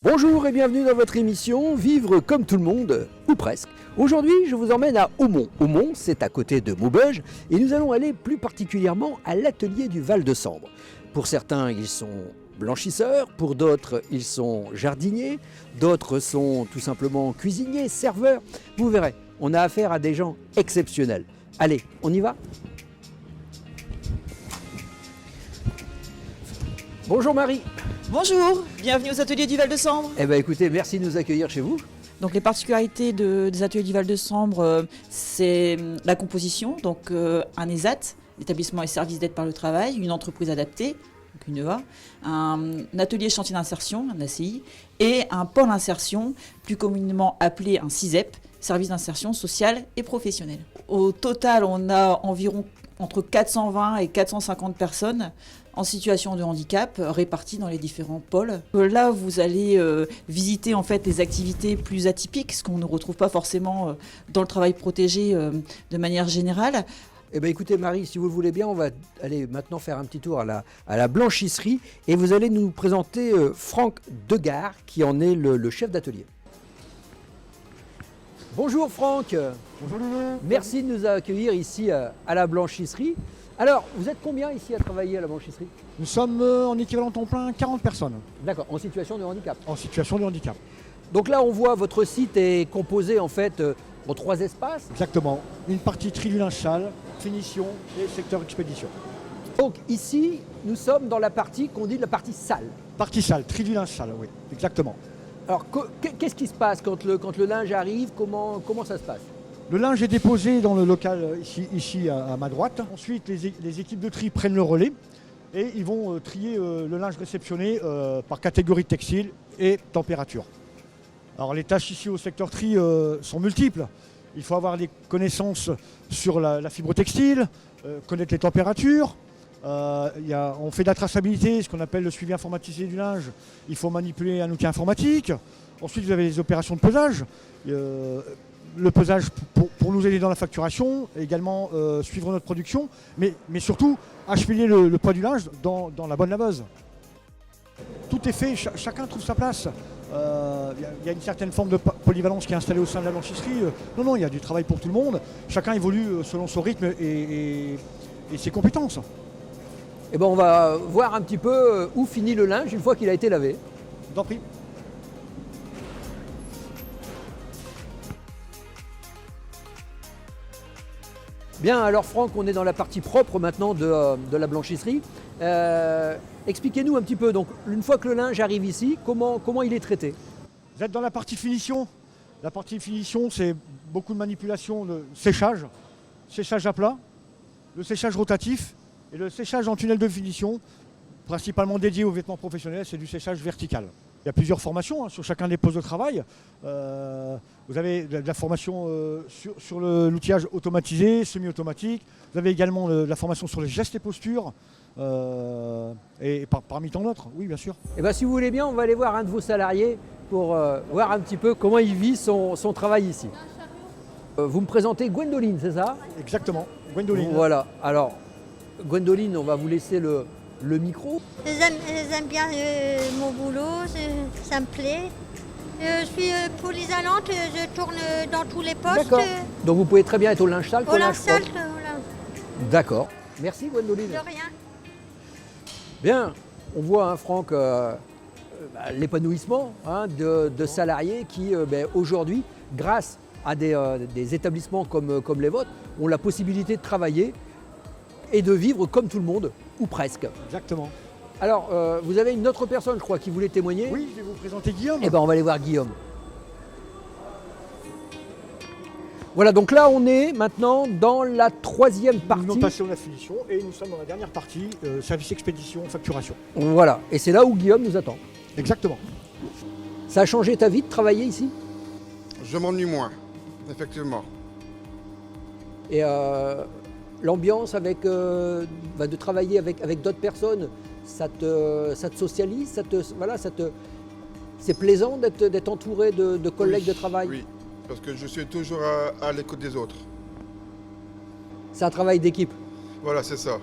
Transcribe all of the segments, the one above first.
Bonjour et bienvenue dans votre émission Vivre comme tout le monde, ou presque. Aujourd'hui, je vous emmène à Aumont. Aumont, c'est à côté de Maubeuge et nous allons aller plus particulièrement à l'atelier du Val de Sambre. Pour certains, ils sont blanchisseurs, pour d'autres, ils sont jardiniers, d'autres sont tout simplement cuisiniers, serveurs. Vous verrez, on a affaire à des gens exceptionnels. Allez, on y va ? Bonjour Marie. Bonjour, bienvenue aux ateliers du Val de Sambre. Eh bien écoutez, merci de nous accueillir chez vous. Donc les particularités des ateliers du Val de Sambre, c'est la composition, donc un ESAT, établissement et services d'aide par le travail, une entreprise adaptée, donc une EA, un atelier chantier d'insertion, un ACI, et un pôle insertion, plus communément appelé un CISEP, service d'insertion sociale et professionnelle. Au total, on a environ entre 420 et 450 personnes en situation de handicap réparties dans les différents pôles. Là, vous allez visiter en fait les activités plus atypiques, ce qu'on ne retrouve pas forcément dans le travail protégé de manière générale. Eh bien écoutez Marie, si vous le voulez bien, on va aller maintenant faire un petit tour à la blanchisserie et vous allez nous présenter Franck Degard qui en est le chef d'atelier. Bonjour Franck. Bonjour Lulu. Merci de nous accueillir ici à la blanchisserie. Alors, vous êtes combien ici à travailler à la blanchisserie? Nous sommes en équivalent temps plein 40 personnes D'accord, en situation de handicap. en situation de handicap. Donc là, on voit votre site est composé en fait en 3 espaces. Exactement. Une partie tri du linge sale, finition et secteur expédition. Donc ici, nous sommes dans la partie qu'on dit la partie sale. Partie sale, tri du linge sale, oui, exactement. Alors, qu'est-ce qui se passe quand le linge arrive? Comment ça se passe? Le linge est déposé dans le local ici à ma droite. Ensuite, les équipes de tri prennent le relais et ils vont trier le linge réceptionné par catégorie textile et température. Alors les tâches ici au secteur tri sont multiples. Il faut avoir des connaissances sur la fibre textile, connaître les températures. On fait de la traçabilité, ce qu'on appelle le suivi informatisé du linge. Il faut manipuler un outil informatique. Ensuite, vous avez les opérations de pesage. Le pesage pour nous aider dans la facturation, également suivre notre production, mais surtout acheminer le poids du linge dans la bonne laveuse. Tout est fait, chacun trouve sa place. Il y a une certaine forme de polyvalence qui est installée au sein de la blanchisserie. Non, il y a du travail pour tout le monde. Chacun évolue selon son rythme et ses compétences. Eh ben, on va voir un petit peu où finit le linge une fois qu'il a été lavé. D'en prie. Bien, alors Franck, on est dans la partie propre maintenant de la blanchisserie. Expliquez-nous un petit peu, donc une fois que le linge arrive ici, comment il est traité? Vous êtes dans la partie finition. La partie finition, c'est beaucoup de manipulation de séchage à plat, le séchage rotatif et le séchage en tunnel de finition, principalement dédié aux vêtements professionnels, c'est du séchage vertical. Il y a plusieurs formations sur chacun des postes de travail. Vous avez de la formation sur l'outillage automatisé, semi-automatique. Vous avez également de la formation sur les gestes et postures. Et parmi tant d'autres, oui bien sûr. Eh ben, si vous voulez bien, on va aller voir un de vos salariés pour voir un petit peu comment il vit son travail ici. Vous me présentez Gwendoline, c'est ça? Exactement, Gwendoline. Voilà, alors Gwendoline, on va vous laisser le micro. J'aime bien mon boulot, ça me plaît. Je suis polyvalente, je tourne dans tous les postes. D'accord. Donc vous pouvez très bien être au linge sale Au qu'au linge linge sale, propre. voilà. D'accord. Merci Gwendoline. De rien. Bien, on voit, hein, Franck, l'épanouissement de salariés qui, aujourd'hui, grâce à des établissements comme les vôtres, ont la possibilité de travailler et de vivre comme tout le monde, ou presque. Exactement. Alors, vous avez une autre personne, je crois, qui voulait témoigner. Oui, je vais vous présenter Guillaume. Eh bien, on va aller voir Guillaume. Voilà, donc là, on est maintenant dans la 3e Nous partie. venons passer la finition et nous sommes dans la dernière partie, service expédition, facturation. Voilà, et c'est là où Guillaume nous attend. Exactement. Ça a changé ta vie de travailler ici? Je m'ennuie moins, effectivement. Et l'ambiance de travailler avec d'autres personnes, ça te socialise, c'est plaisant d'être entouré de collègues de travail. Oui, parce que je suis toujours à l'écoute des autres. C'est un travail d'équipe. Voilà, c'est ça.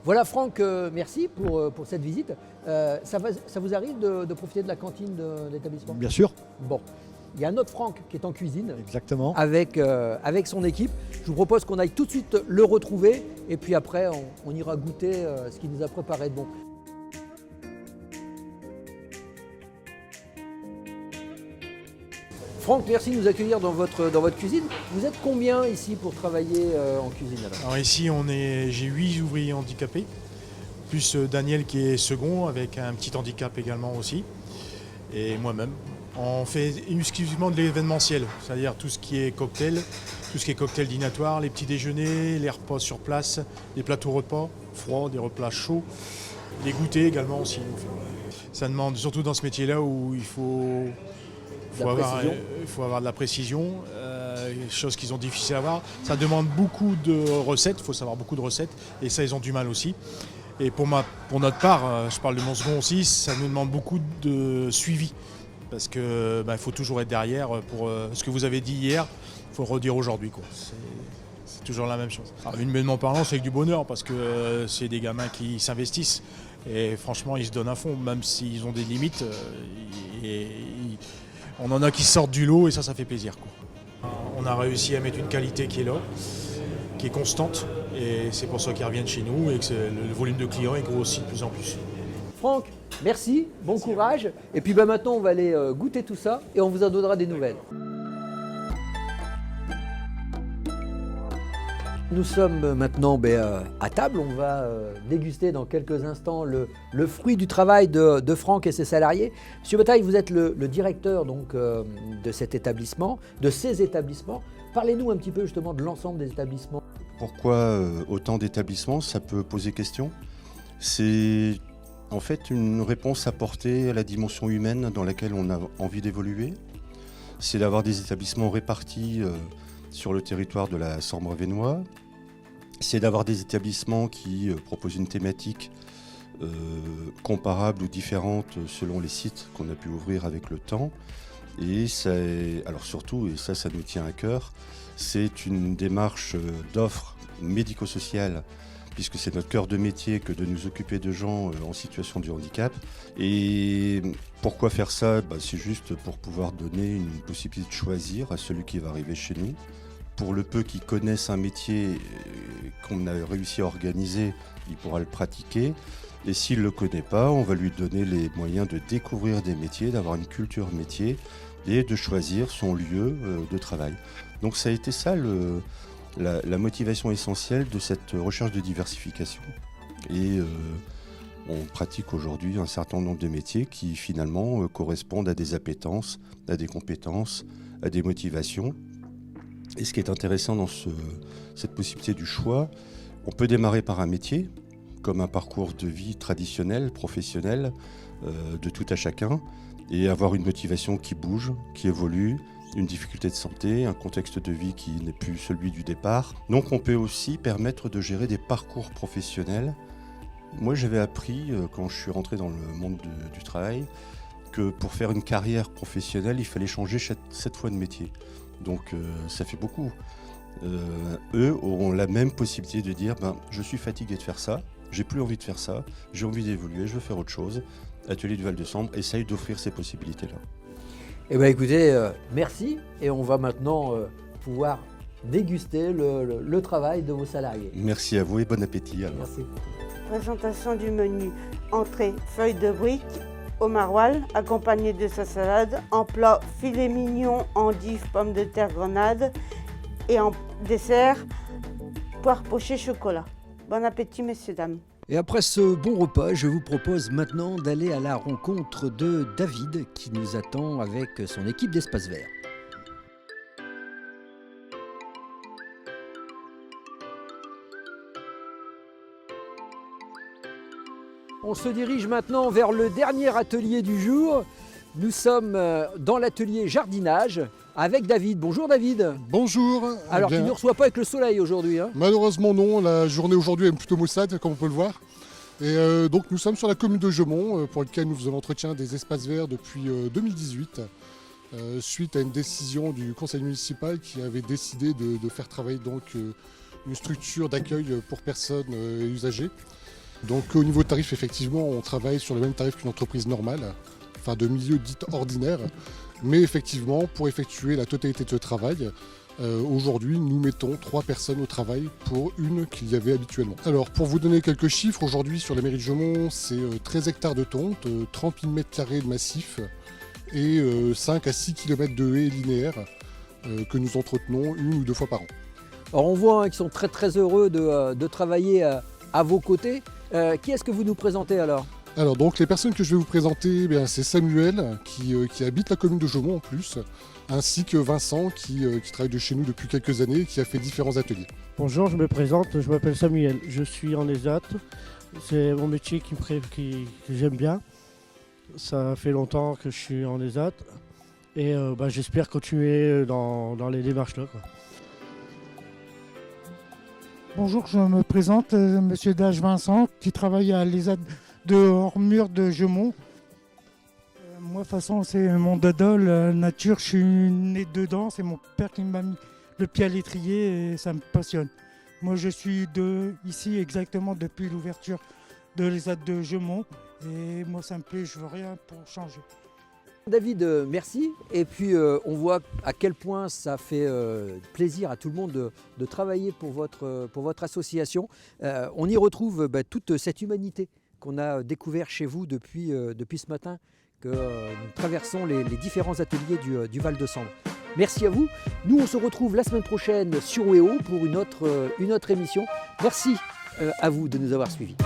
Voilà Franck, merci pour cette visite. Ça vous arrive de profiter de la cantine de l'établissement? Bien sûr. Bon, il y a un autre Franck qui est en cuisine Exactement. avec son équipe. Je vous propose qu'on aille tout de suite le retrouver et puis après on ira goûter ce qu'il nous a préparé de bon. Franck, merci de nous accueillir dans votre cuisine. Vous êtes combien ici pour travailler en cuisine Alors ici, j'ai 8 ouvriers handicapés, plus Daniel qui est second avec un petit handicap également aussi, et moi-même. On fait exclusivement de l'événementiel, c'est-à-dire tout ce qui est cocktail dînatoire, les petits déjeuners, les repas sur place, les plateaux repas froids, des repas chauds, les goûters également aussi. Ça demande, surtout dans ce métier-là où il faut avoir de la précision, chose qu'ils ont difficile à avoir. Ça demande beaucoup de recettes, il faut savoir beaucoup de recettes, et ça ils ont du mal aussi. Et pour notre part, je parle de mon second aussi, ça nous demande beaucoup de suivi. Parce que il faut toujours être derrière pour ce que vous avez dit hier, il faut le redire aujourd'hui, quoi. C'est toujours la même chose. Alors, humainement parlant, c'est avec du bonheur parce que c'est des gamins qui s'investissent et franchement ils se donnent à fond, même s'ils ont des limites. On en a qui sortent du lot et ça fait plaisir, quoi. On a réussi à mettre une qualité qui est là, qui est constante et c'est pour ça qu'ils reviennent chez nous et que le volume de clients est grossit de plus en plus. Franck, merci, bon courage. Et puis maintenant, on va aller goûter tout ça et on vous en donnera des nouvelles. Nous sommes maintenant à table. On va déguster dans quelques instants le fruit du travail de Franck et ses salariés. Monsieur Bataille, vous êtes le directeur donc, de cet établissement, de ces établissements. Parlez-nous un petit peu justement de l'ensemble des établissements. Pourquoi autant d'établissements? Ça peut poser question. C'est en fait une réponse apportée à la dimension humaine dans laquelle on a envie d'évoluer. C'est d'avoir des établissements répartis sur le territoire de la Sambre-Avesnois. C'est d'avoir des établissements qui proposent une thématique comparable ou différente selon les sites qu'on a pu ouvrir avec le temps. Et alors surtout, et ça nous tient à cœur, c'est une démarche d'offre médico-sociale, puisque c'est notre cœur de métier que de nous occuper de gens en situation de handicap. Et pourquoi faire ça? C'est juste pour pouvoir donner une possibilité de choisir à celui qui va arriver chez nous. Pour le peu qui connaissent un métier qu'on a réussi à organiser, il pourra le pratiquer. Et s'il ne le connaît pas, on va lui donner les moyens de découvrir des métiers, d'avoir une culture métier et de choisir son lieu de travail. Donc ça a été ça la motivation essentielle de cette recherche de diversification. Et on pratique aujourd'hui un certain nombre de métiers qui finalement correspondent à des appétences, à des compétences, à des motivations. Et ce qui est intéressant dans cette possibilité du choix, on peut démarrer par un métier, comme un parcours de vie traditionnel, professionnel, de tout à chacun, et avoir une motivation qui bouge, qui évolue, une difficulté de santé, un contexte de vie qui n'est plus celui du départ. Donc on peut aussi permettre de gérer des parcours professionnels. Moi j'avais appris, quand je suis rentré dans le monde du travail, que pour faire une carrière professionnelle, il fallait changer 7 fois de métier. Donc ça fait beaucoup. Eux auront la même possibilité de dire je suis fatigué de faire ça, j'ai plus envie de faire ça, j'ai envie d'évoluer, je veux faire autre chose. Atelier du Val-de-Sambre essaye d'offrir ces possibilités-là. Eh bien écoutez, merci et on va maintenant pouvoir déguster le travail de vos salariés. Merci à vous et bon appétit. Alors. Merci. Présentation du menu. Entrée, feuille de brique au maroilles, accompagné de sa salade. En plat, filet mignon, endives, pommes de terre, grenade. Et en dessert, poire pochée chocolat. Bon appétit, messieurs, dames. Et après ce bon repas, je vous propose maintenant d'aller à la rencontre de David qui nous attend avec son équipe d'Espace Vert. On se dirige maintenant vers le dernier atelier du jour. Nous sommes dans l'atelier jardinage avec David. Bonjour David. Bonjour. Alors tu ne nous reçois pas avec le soleil aujourd'hui hein? Malheureusement non, la journée aujourd'hui est plutôt maussade comme on peut le voir. Et donc nous sommes sur la commune de Gemont pour laquelle nous faisons l'entretien des espaces verts depuis 2018. suite à une décision du conseil municipal qui avait décidé de faire travailler donc, une structure d'accueil pour personnes usagées. Donc au niveau tarif, effectivement, on travaille sur le même tarif qu'une entreprise normale, enfin de milieu dit ordinaire. Mais effectivement, pour effectuer la totalité de ce travail, aujourd'hui, nous mettons 3 personnes au travail pour une qu'il y avait habituellement. Alors, pour vous donner quelques chiffres, aujourd'hui, sur la mairie de Jaumont, c'est 13 hectares de tonte, 30 000 m² de massif et 5 à 6 km de haies linéaires que nous entretenons 1 ou 2 fois par an. Alors on voit qu'ils sont très très heureux de travailler à vos côtés. Qui est-ce que vous nous présentez alors ? Alors donc les personnes que je vais vous présenter, c'est Samuel qui habite la commune de Jaumont en plus, ainsi que Vincent qui travaille de chez nous depuis quelques années et qui a fait différents ateliers. Bonjour, je me présente, je m'appelle Samuel, je suis en ESAT, c'est mon métier que j'aime bien. Ça fait longtemps que je suis en ESAT et j'espère continuer dans les démarches là. Bonjour, je me présente, Monsieur Dage Vincent, qui travaille à l'ESAT de Hors-Mur de Jaumont. Moi, de toute façon, c'est mon dodo, la nature, je suis né dedans. C'est mon père qui m'a mis le pied à l'étrier et ça me passionne. Moi, je suis ici exactement depuis l'ouverture de l'ESAT de Jaumont. Et moi, ça me plaît, je veux rien pour changer. David, merci. Et puis on voit à quel point ça fait plaisir à tout le monde de travailler pour votre association. On y retrouve toute cette humanité qu'on a découvert chez vous depuis ce matin, que nous traversons les différents ateliers du Val de Sambre. Merci à vous. Nous, on se retrouve la semaine prochaine sur WEO pour une autre émission. Merci à vous de nous avoir suivis.